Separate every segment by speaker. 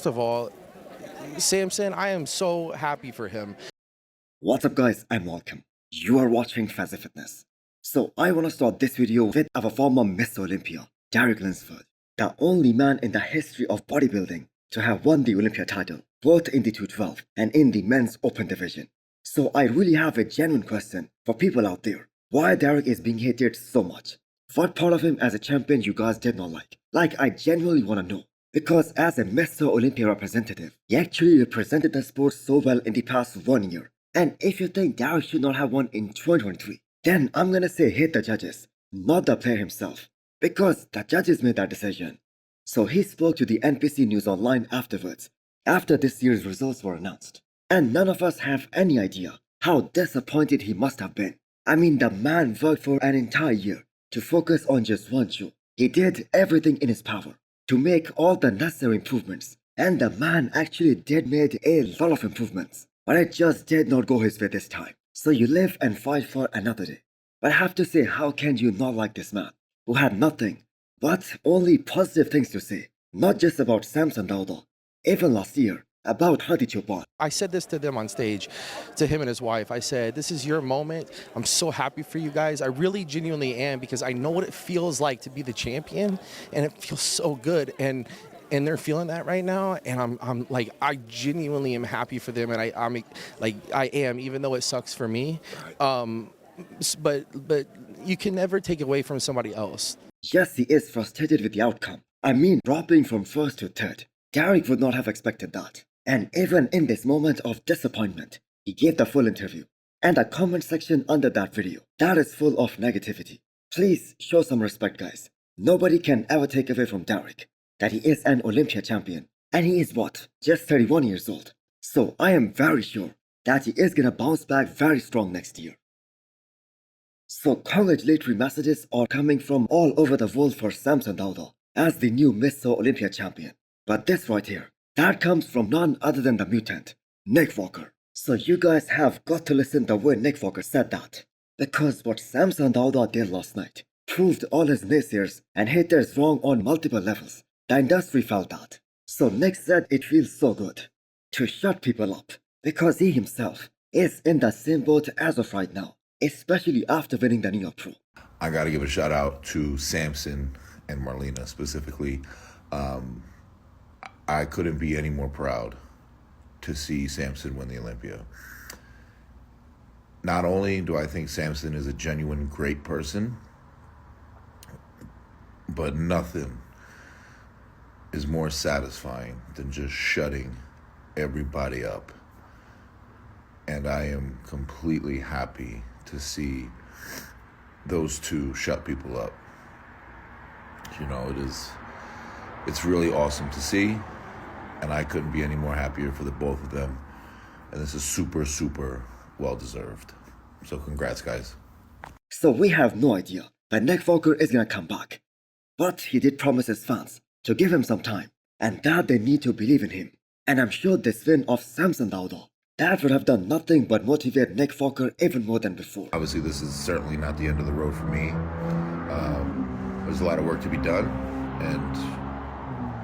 Speaker 1: first of all, Samson, I am so happy for him.
Speaker 2: What's up guys, I'm Malcolm. You are watching Fazi Fitness. So I want to start this video with our former Miss Olympia, Derek Lunsford, the only man in the history of bodybuilding to have won the Olympia title, both in the 212 and in the men's open division. So I really have a genuine question for people out there. Why Derek is being hated so much? What part of him as a champion you guys did not like? Like, I genuinely want to know. Because as a Mr. Olympia representative, he actually represented the sport so well in the past 1 year. And if you think Derek should not have won in 2023, then I'm gonna say hate the judges, not the player himself. Because the judges made that decision. So he spoke to the NPC News Online afterwards, after this year's results were announced. And none of us have any idea how disappointed he must have been. I mean, the man worked for an entire year to focus on just one show. He did everything in his power to make all the necessary improvements. And the man actually did made a lot of improvements. But it just did not go his way this time. So you live and fight for another day. But I have to say, how can you not like this man, who had nothing but only positive things to say? Not just about Samson Dauda, even last year, about Cbum.
Speaker 1: I said this to them on stage, to him and his wife. I said, this is your moment. I'm so happy for you guys. I really genuinely am, because I know what it feels like to be the champion, and it feels so good. And they're feeling that right now, and I'm like, I genuinely am happy for them, and I'm like, I am, even though it sucks for me. But you can never take away from somebody else.
Speaker 2: Yes, he is frustrated with the outcome. I mean, dropping from first to third. Derek would not have expected that. And even in this moment of disappointment, he gave the full interview. And the comment section under that video, that is full of negativity. Please show some respect, guys. Nobody can ever take away from Derek that he is an Olympia champion. And he is what? Just 31 years old. So I am very sure that he is gonna bounce back very strong next year. So congratulatory messages are coming from all over the world for Samson Dauda as the new Mr. Olympia champion. But this right here, that comes from none other than the mutant, Nick Walker. So you guys have got to listen the way Nick Walker said that. Because what Samson Dauda did last night proved all his naysayers and haters wrong on multiple levels. The industry felt that. So Nick said it feels so good to shut people up, because he himself is in the same boat as of right now, especially after winning the New York Pro.
Speaker 3: I got to give a shout out to Samson and Marlena specifically. I couldn't be any more proud to see Samson win the Olympia. Not only do I think Samson is a genuine great person, but nothing is more satisfying than just shutting everybody up. And I am completely happy to see those two shut people up. You know, it's really awesome to see, and I couldn't be any more happier for the both of them. And this is super, super well-deserved. So congrats, guys.
Speaker 2: So we have no idea when Nick Walker is gonna come back. But he did promise his fans to give him some time, and that they need to believe in him. And I'm sure this win of Samson Dauda, that would have done nothing but motivate Nick Walker even more than before.
Speaker 3: Obviously, this is certainly not the end of the road for me. There's a lot of work to be done, and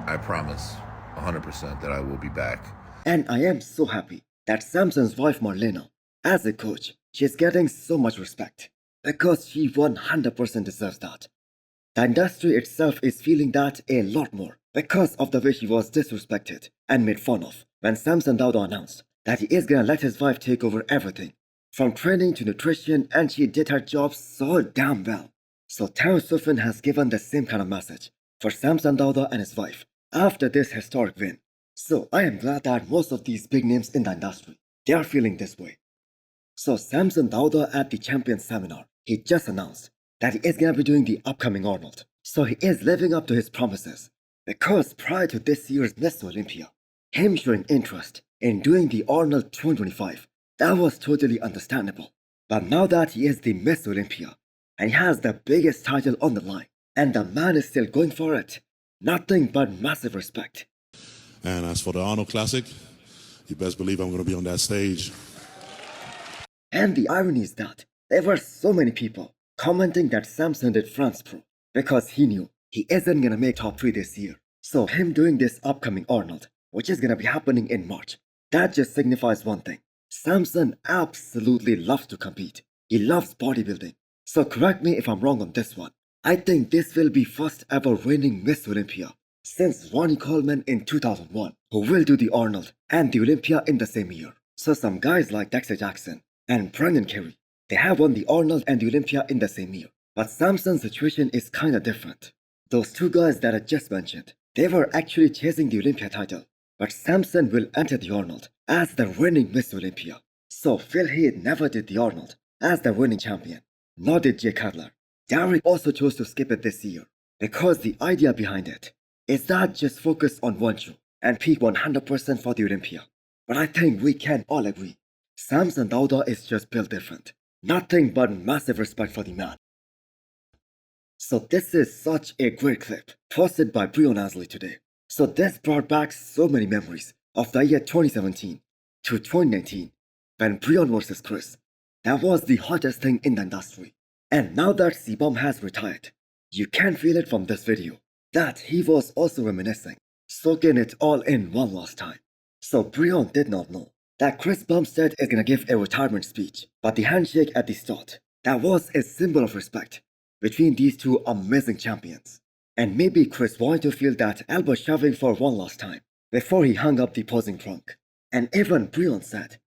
Speaker 3: I promise 100% that I will be back.
Speaker 2: And I am so happy that Samson's wife Marlena, as a coach, she's getting so much respect, because she 100% deserves that. The industry itself is feeling that a lot more because of the way she was disrespected and made fun of when Samson Dauda announced that he is gonna let his wife take over everything, from training to nutrition, and she did her job so damn well. So Terence Sufin has given the same kind of message for Samson Dauda and his wife after this historic win. So I am glad that most of these big names in the industry, they are feeling this way. So Samson Dauda at the Champions Seminar, he just announced that he is gonna be doing the upcoming Arnold. So he is living up to his promises, because prior to this year's Mr. Olympia, him showing interest in doing the Arnold 2025, that was totally understandable. But now that he is the Mr. Olympia, and he has the biggest title on the line, and the man is still going for it, nothing but massive respect.
Speaker 4: And as for the Arnold Classic, you best believe I'm going to be on that stage.
Speaker 2: And the irony is that there were so many people commenting that Samson did France Pro because he knew he isn't going to make top 3 this year. So him doing this upcoming Arnold, which is gonna be happening in March. That just signifies one thing. Samson absolutely loves to compete. He loves bodybuilding. So correct me if I'm wrong on this one. I think this will be first ever reigning Miss Olympia since Ronnie Coleman in 2001, who will do the Arnold and the Olympia in the same year. So some guys like Dexter Jackson and Brendan Carey, they have won the Arnold and the Olympia in the same year. But Samson's situation is kinda different. Those two guys that I just mentioned, they were actually chasing the Olympia title. But Samson will enter the Arnold as the reigning Miss Olympia. So Phil Heath never did the Arnold as the winning champion, nor did Jay Cutler. Derek also chose to skip it this year because the idea behind it is that just focus on one show and peak 100% for the Olympia. But I think we can all agree, Samson Dauda is just built different. Nothing but massive respect for the man. So this is such a great clip posted by Breon today. So this brought back so many memories of the year 2017 to 2019 when Breon vs Chris. That was the hottest thing in the industry. And now that Cbum has retired, you can feel it from this video that he was also reminiscing, soaking it all in one last time. So Breon did not know that Chris Bumstead is gonna give a retirement speech, but the handshake at the start, that was a symbol of respect between these two amazing champions. And maybe Chris wanted to feel that elbow shoving for one last time before he hung up the posing trunk. And even Breon said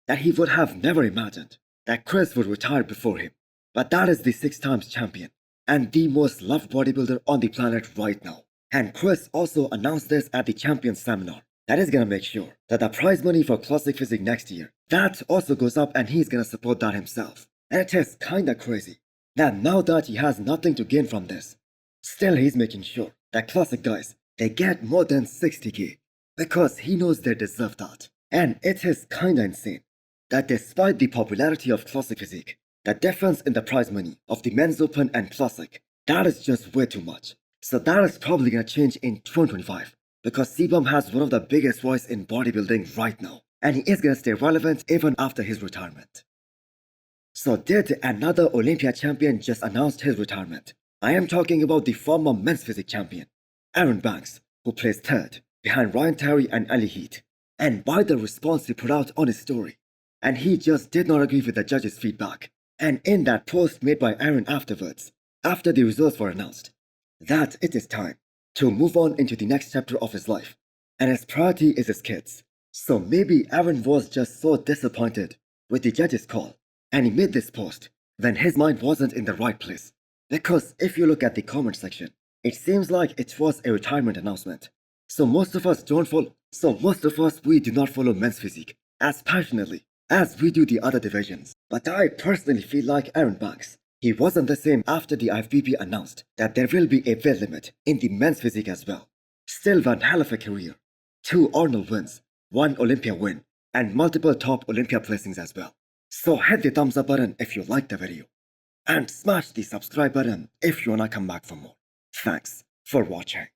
Speaker 2: that he would have never imagined that Chris would retire before him. But that is the 6 times champion and the most loved bodybuilder on the planet right now. And Chris also announced this at the Champions Seminar. That is gonna make sure that the prize money for Classic Physique next year, that also goes up, and he's gonna support that himself. And it is kinda crazy that now that he has nothing to gain from this, still he's making sure that Classic guys, they get more than 60k because he knows they deserve that. And it is kinda insane that despite the popularity of Classic Physique, the difference in the prize money of the Men's Open and Classic, that is just way too much. So that is probably gonna change in 2025 because Cbum has one of the biggest voice in bodybuilding right now, and he is gonna stay relevant even after his retirement. So did another Olympia champion just announced his retirement? I am talking about the former men's physique champion, Aaron Banks, who placed 3rd behind Ryan Terry and Ali Heath. And by the response he put out on his story, and he just did not agree with the judges' feedback. And in that post made by Aaron afterwards, after the results were announced, that it is time to move on into the next chapter of his life, and his priority is his kids. So maybe Aaron was just so disappointed with the judges' call, and he made this post when his mind wasn't in the right place. Because if you look at the comment section, it seems like it was a retirement announcement. So most of us we do not follow men's physique as passionately as we do the other divisions. But I personally feel like Aaron Banks, he wasn't the same after the IFBB announced that there will be a weight limit in the men's physique as well. Still one hell of a career. 2 Arnold wins, 1 Olympia win, and multiple top Olympia placings as well. So hit the thumbs up button if you liked the video. And smash the subscribe button if you wanna come back for more. Thanks for watching.